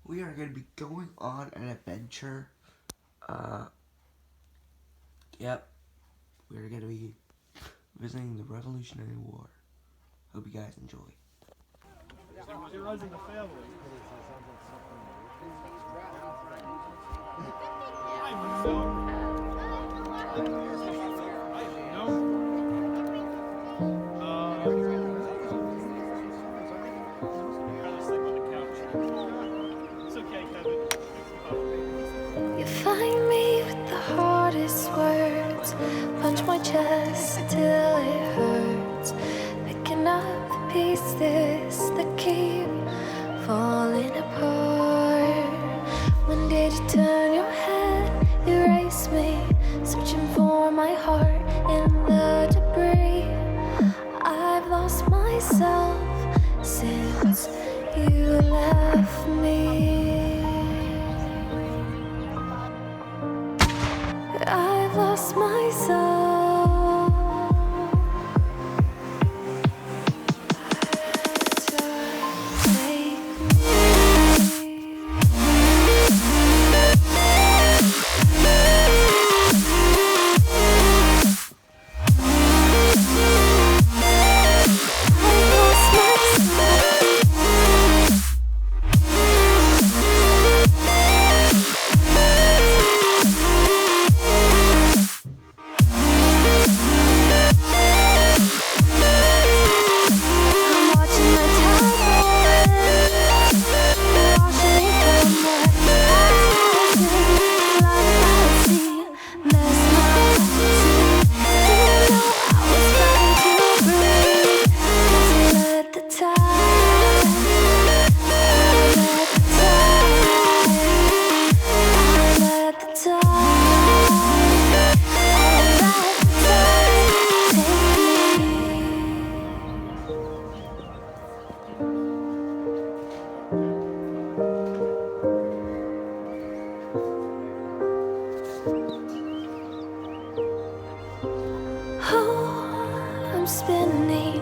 We are going to be going on an adventure. Yep. We're going to be visiting the Revolutionary War. Hope you guys enjoy. You find me with the hardest words, punch my chest till it hurts, picking up the pieces that keep falling apart. When did you turn your head, erase me, searching for my heart in the debris? I've lost myself since you left me. I've lost myself. Take I'm spinning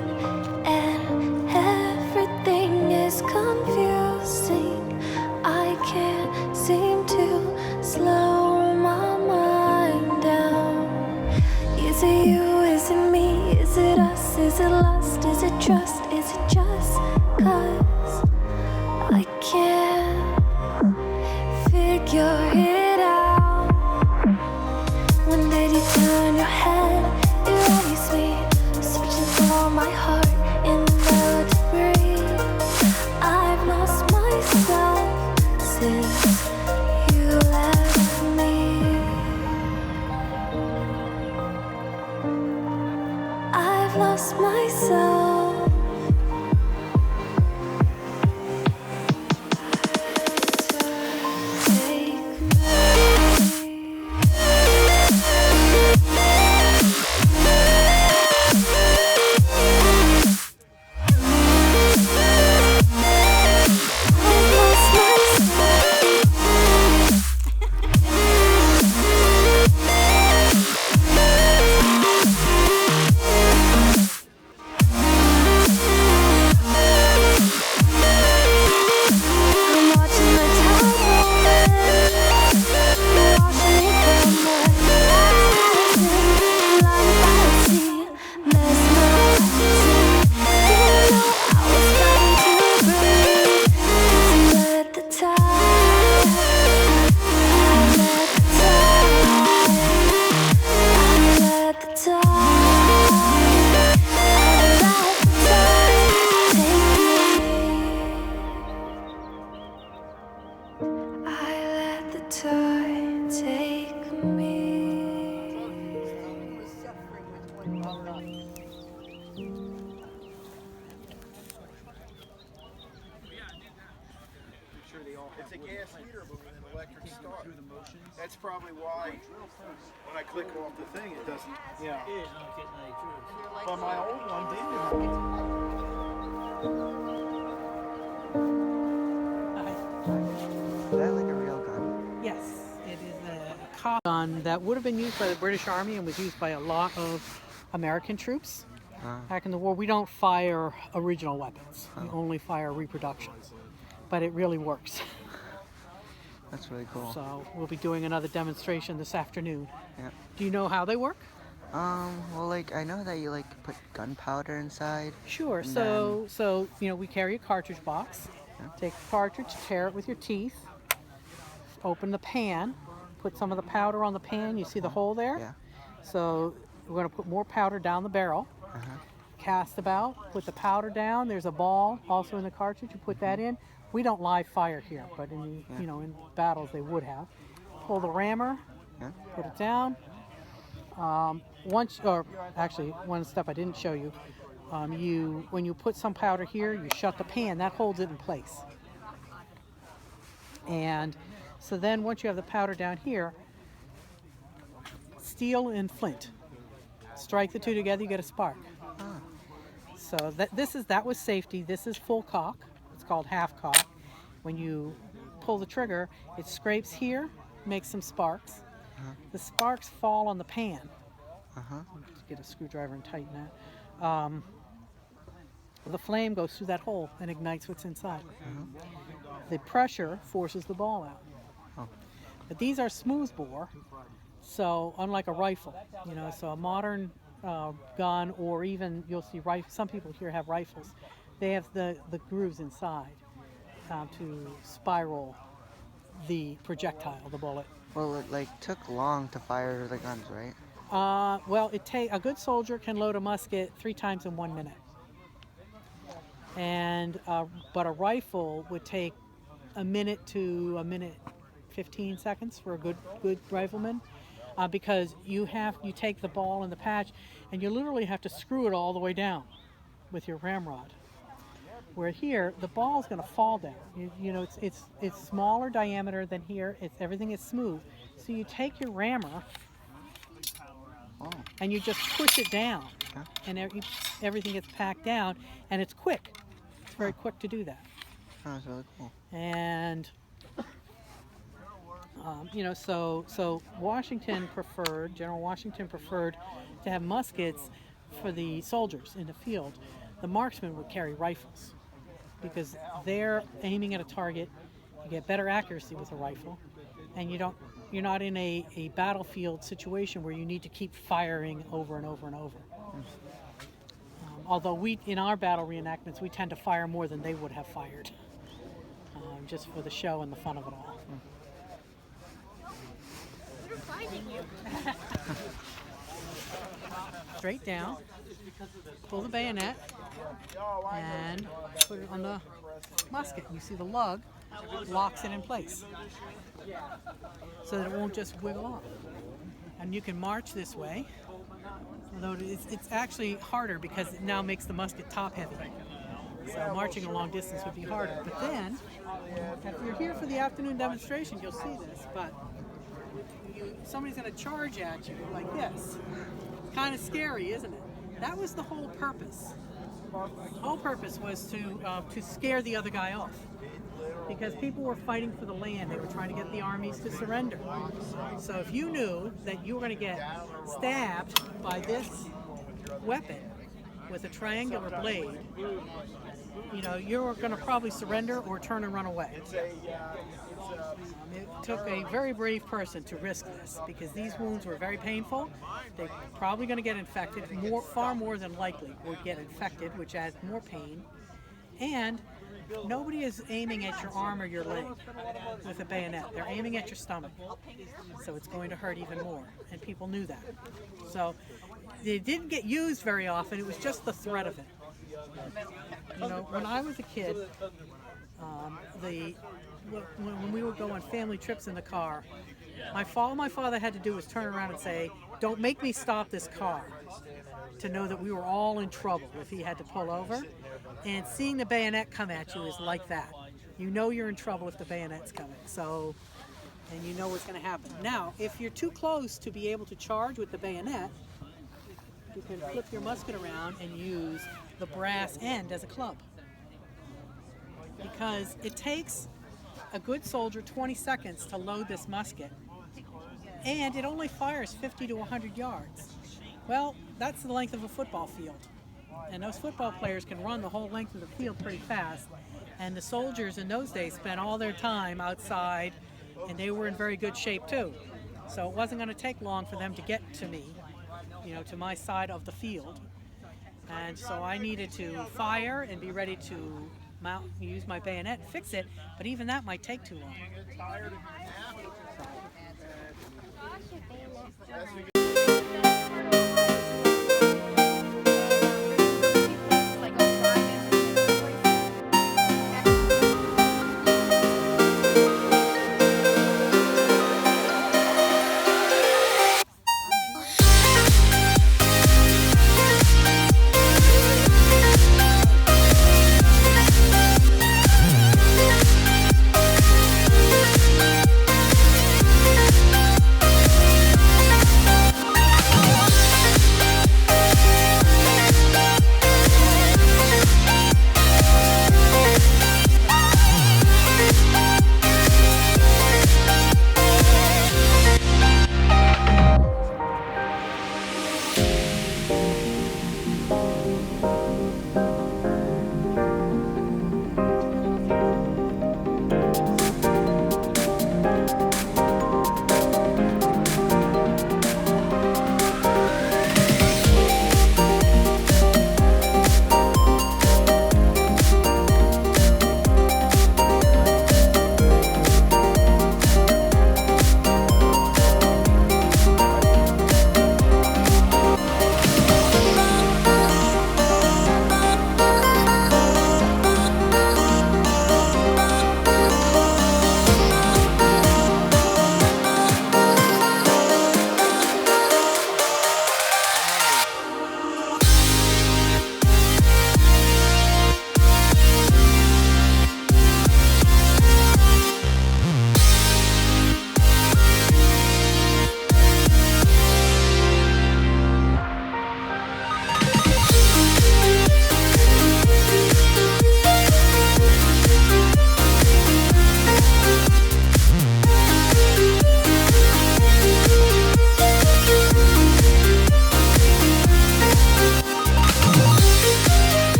and everything is confusing. I can't seem to slow my mind down. Is it you, is it me, is it us, is it lust, is it trust, is it just cause I can't figure it out? When did you turn your head, erase me, searching for my heart in the debris? I've lost myself since you left me. I've lost myself. It's a gas heater, but with an electric start. That's probably why when I click off the thing, it doesn't. Yeah. But my old one Is that like a real gun? Yes, it is a cop gun that would have been used by the British Army and was used by a lot of American troops back in the war. We don't fire original weapons. We only fire reproductions. but it really works. That's really cool. So we'll be doing another demonstration this afternoon. Yeah. Do you know how they work? Well, like, I know that you, like, put gunpowder inside. Sure. And So we carry a cartridge box. Take the cartridge, tear it with your teeth, open the pan, put some of the powder on the pan. You see the hole there? Yeah. So we're going to put more powder down the barrel. Cast about, put the powder down. There's a ball also in the cartridge. You put that in. We don't live fire here, but in in battles they would have. Pull the rammer, put it down. One step I didn't show you. When you put some powder here, you shut the pan. That holds it in place. And so then once you have the powder down here, steel and flint. Strike the two together, you get a spark. So that was safety. This is full cock. It's called half cock. When you pull the trigger, it scrapes here, makes some sparks. The sparks fall on the pan. Just get a screwdriver and tighten that. The flame goes through that hole and ignites what's inside. The pressure forces the ball out. But these are smooth bore, so unlike a rifle, so a modern gun, or even you'll see some people here have rifles. They have the grooves inside to spiral the projectile, the bullet. Well, it, like, took long to fire the guns, right? Well, a good soldier can load a musket 3 times in 1 minute. And but a rifle would take a minute to a minute 15 seconds for a good rifleman, because you take the ball and the patch, and you literally have to screw it all the way down with your ramrod. Where here, the ball is going to fall down. It's smaller diameter than here. Everything is smooth. So you take your rammer and you just push it down, and everything gets packed down, and it's quick. It's very quick to do that. Oh, that's really cool. And so General Washington preferred to have muskets for the soldiers in the field. The marksmen would carry rifles because they're aiming at a target. You get better accuracy with a rifle, and you're not in a battlefield situation where you need to keep firing over and over and over. Although in our battle reenactments, we tend to fire more than they would have fired, just for the show and the fun of it all. Straight down, pull the bayonet, and put it on the musket. You see the lug locks it in place so that it won't just wiggle off. And you can march this way, although it's actually harder because it now makes the musket top heavy. So marching a long distance would be harder. But then, if you're here for the afternoon demonstration, you'll see this. But somebody's going to charge at you like this. Kind of scary, isn't it? That was the whole purpose. The whole purpose was to scare the other guy off, because people were fighting for the land. They were trying to get the armies to surrender. So if you knew that you were going to get stabbed by this weapon with a triangular blade, you were going to probably surrender or turn and run away. It took a very brave person to risk this, because these wounds were very painful. They're probably going to get infected. Far more than likely would get infected, which adds more pain. And nobody is aiming at your arm or your leg with a bayonet. They're aiming at your stomach. So it's going to hurt even more. And people knew that. So they didn't get used very often. It was just the threat of it. When I was a kid, when we would go on family trips in the car, all my father had to do was turn around and say, "Don't make me stop this car," to know that we were all in trouble if he had to pull over. And seeing the bayonet come at you is like that. You know you're in trouble if the bayonet's coming. So, and you know what's going to happen. Now, if you're too close to be able to charge with the bayonet, you can flip your musket around and use the brass end as a club. Because it takes a good soldier 20 seconds to load this musket, and it only fires 50 to 100 yards. Well, that's the length of a football field. And those football players can run the whole length of the field pretty fast, And the soldiers in those days spent all their time outside, and they were in very good shape too. So it wasn't going to take long for them to get to me, you know, to my side of the field. And so I needed to fire and be ready to mount, use my bayonet and fix it, but even that might take too long.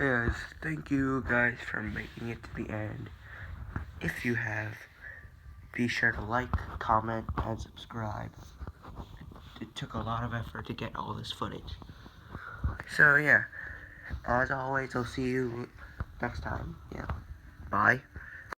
Hey guys, thank you guys for making it to the end. If you have, be sure to like, comment, and subscribe. It took a lot of effort to get all this footage. So yeah, as always, I'll see you next time. Yeah, bye.